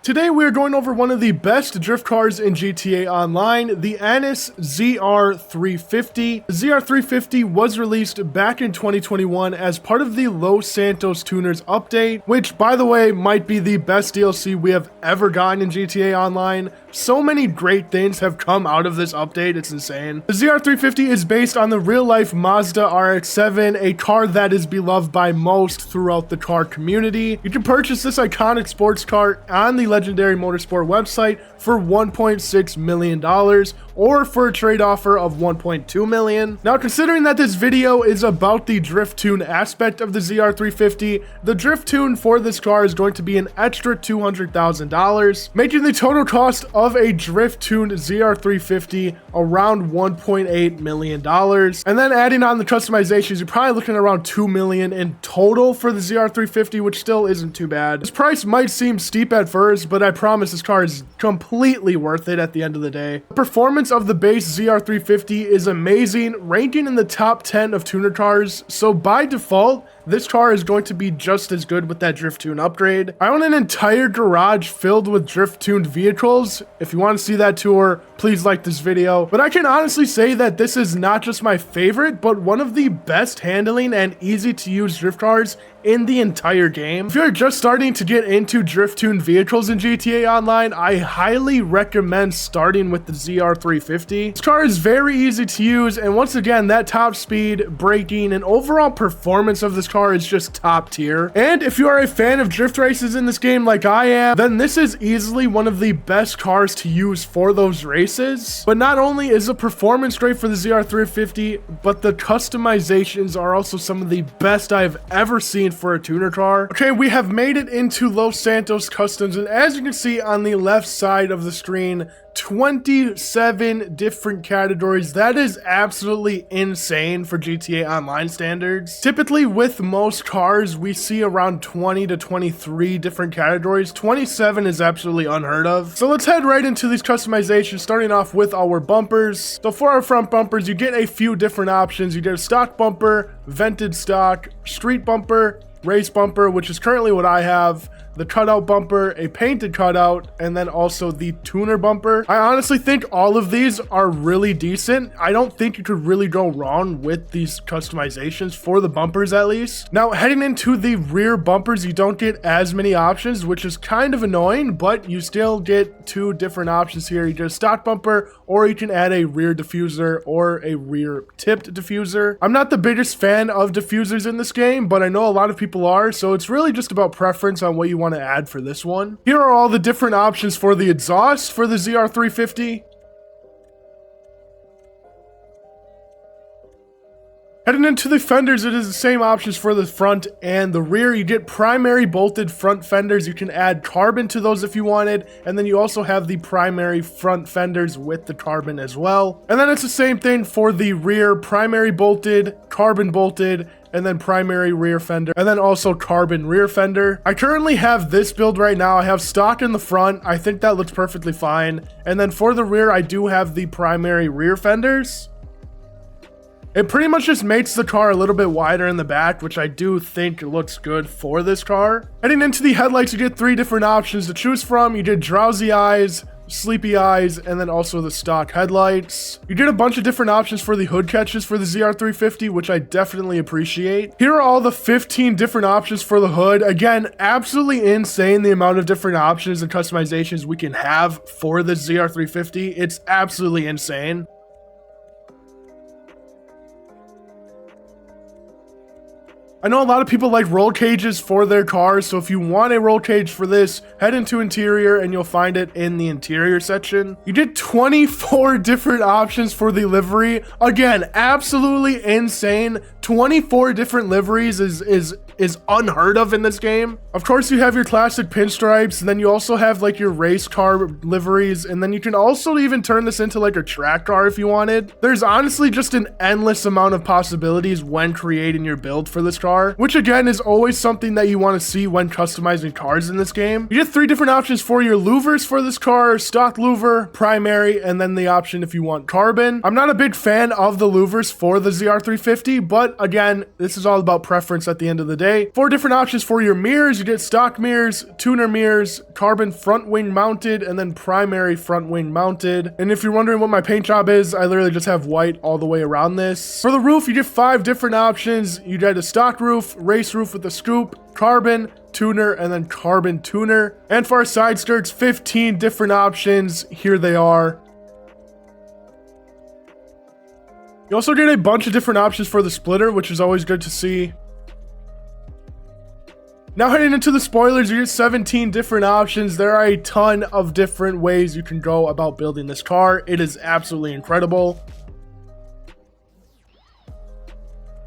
Today we are going over one of the best drift cars in GTA Online, the Anis ZR350. The ZR350 was released back in 2021 as part of the Los Santos Tuners update, which by the way might be the best DLC we have ever gotten in GTA Online. So many great things have come out of this update, it's insane. The ZR350 is based on the real-life Mazda RX-7, a car that is beloved by most throughout the car community. You can purchase this iconic sports car on the Legendary Motorsport website for $1.6 million, or for a trade offer of $1.2 million. Now, considering that this video is about the drift tune aspect of the ZR350, the drift tune for this car is going to be an extra $200,000, making the total cost of a drift tuned ZR350 around $1.8 million. And then adding on the customizations, you're probably looking at around $2 million in total for the ZR350, which still isn't too bad. This price might seem steep at first, but I promise this car is completely worth it at the end of the day. The performance of the base ZR350 is amazing, ranking in the top 10 of tuner cars, so by default, this car is going to be just as good with that drift tune upgrade. I own an entire garage filled with drift tuned vehicles. If you want to see that tour, please like this video. But I can honestly say that this is not just my favorite, but one of the best handling and easy to use drift cars in the entire game. If you're just starting to get into drift tuned vehicles in GTA Online, I highly recommend starting with the ZR350. This car is very easy to use, and once again, that top speed, braking, and overall performance of this car is just top tier. And if you are a fan of drift races in this game like I am, then this is easily one of the best cars to use for those races. But not only is the performance great for the ZR350, but the customizations are also some of the best I've ever seen for a tuner car. Okay, we have made it into Los Santos Customs, and as you can see on the left side of the screen, 27 different categories. That is absolutely insane for GTA Online standards. Typically with most cars, we see around 20 to 23 different categories. 27 is absolutely unheard of. So let's head right into these customizations, starting off with our bumpers. So for our front bumpers, you get a few different options. You get a stock bumper, vented stock, street bumper, race bumper, which is currently what I have, the cutout bumper, a painted cutout, and then also the tuner bumper. I honestly think all of these are really decent. I don't think you could really go wrong with these customizations for the bumpers at least. Now, heading into the rear bumpers, you don't get as many options, which is kind of annoying, but you still get two different options here. You get a stock bumper, or you can add a rear diffuser or a rear tipped diffuser. I'm not the biggest fan of diffusers in this game, but I know a lot of people are, so it's really just about preference on what you want to add for this one. Here are all the different options for the exhaust for the ZR350. Heading into the fenders, it is the same options for the front and the rear. You get primary bolted front fenders. You can add carbon to those if you wanted, and then you also have the primary front fenders with the carbon as well. And then it's the same thing for the rear, primary bolted, carbon bolted, and then primary rear fender, and then also carbon rear fender. I currently have this build right now. I have stock in the front. I think that looks perfectly fine. And then for the rear, I do have the primary rear fenders. It pretty much just makes the car a little bit wider in the back, which I do think looks good for this car. Heading into the headlights, you get three different options to choose from. You get drowsy eyes, sleepy eyes, and then also the stock headlights. You get a bunch of different options for the hood catches for the ZR350, which I definitely appreciate. Here are all the 15 different options for the hood. Again, absolutely insane the amount of different options and customizations we can have for the ZR350. It's absolutely insane. I know a lot of people like roll cages for their cars, so if you want a roll cage for this, head into interior and you'll find it in the interior section. You get 24 different options for the livery. Again, absolutely insane. 24 different liveries is unheard of in this game. Of course, you have your classic pinstripes, and then you also have like your race car liveries, and then you can also even turn this into like a track car if you wanted. There's honestly just an endless amount of possibilities when creating your build for this car. car, which again is always something that you want to see when customizing cars in this game. You get 3 different options for your louvers for this car: stock louver, primary, and then the option if you want carbon. I'm not a big fan of the louvers for the ZR350, but again, this is all about preference at the end of the day. 4 different options for your mirrors. You get stock mirrors, tuner mirrors, carbon front wing mounted, and then primary front wing mounted. And if you're wondering what my paint job is, I literally just have white all the way around this. For the roof, you get 5 different options. You get a stock roof, race roof with a scoop, carbon, tuner, and then carbon tuner. And for our side skirts, 15 different options. Here they are. You also get a bunch of different options for the splitter, which is always good to see. Now heading into the spoilers, you get 17 different options. There are a ton of different ways you can go about building this car. It is absolutely incredible.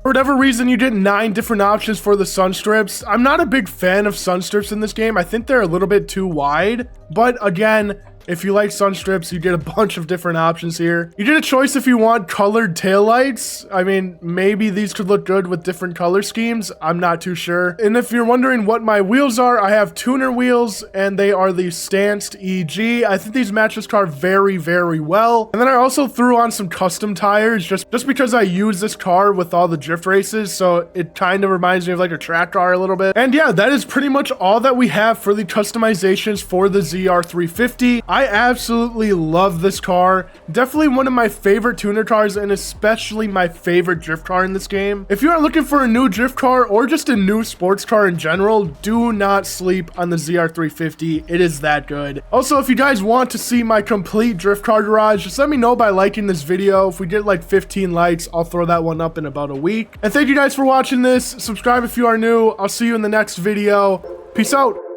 For whatever reason, you get 9 different options for the sun strips. I'm not a big fan of sun strips in this game. I think they're a little bit too wide, but again, if you like sun strips, you get a bunch of different options here. You get a choice if you want colored taillights. I mean, maybe these could look good with different color schemes. I'm not too sure. And if you're wondering what my wheels are, I have tuner wheels, and they are the Stanced EG. I think these match this car very, very well. And then I also threw on some custom tires just because I use this car with all the drift races, so it kind of reminds me of like a track car a little bit. And yeah, that is pretty much all that we have for the customizations for the ZR350. I absolutely love this car. Definitely one of my favorite tuner cars, and especially my favorite drift car in this game. If you are looking for a new drift car or just a new sports car in general, do not sleep on the ZR350. It is that good. Also, if you guys want to see my complete drift car garage, just let me know by liking this video. If we get like 15 likes, I'll throw that one up in about a week. And thank you guys for watching this. Subscribe if you are new. I'll see you in the next video. Peace out.